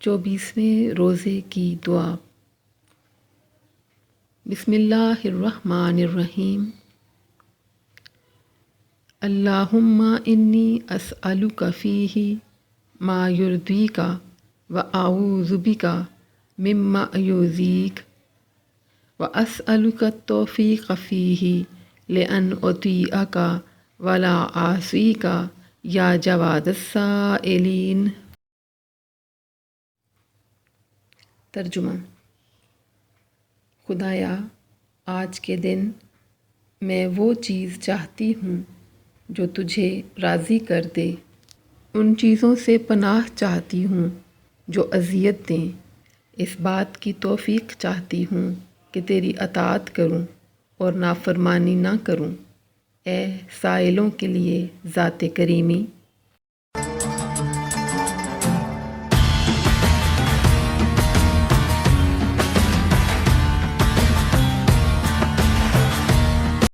24ویں روزے کی دعا۔ بسم اللہ الرحمن الرحیم۔ اللہم انی اسألک فیہ ما یرضیک واعوذ بک مما یؤذیک واسألک التوفیق فیہ لأن اطیعک ولا اعصیک یا جواد السائلین۔ ترجمہ۔ خدایا، آج کے دن میں وہ چیز چاہتی ہوں جو تجھے راضی کر دے، ان چیزوں سے پناہ چاہتی ہوں جو اذیت دیں، اس بات کی توفیق چاہتی ہوں کہ تیری اطاعت کروں اور نافرمانی نہ کروں۔ اے سائلوں کے لیے ذات کریمی،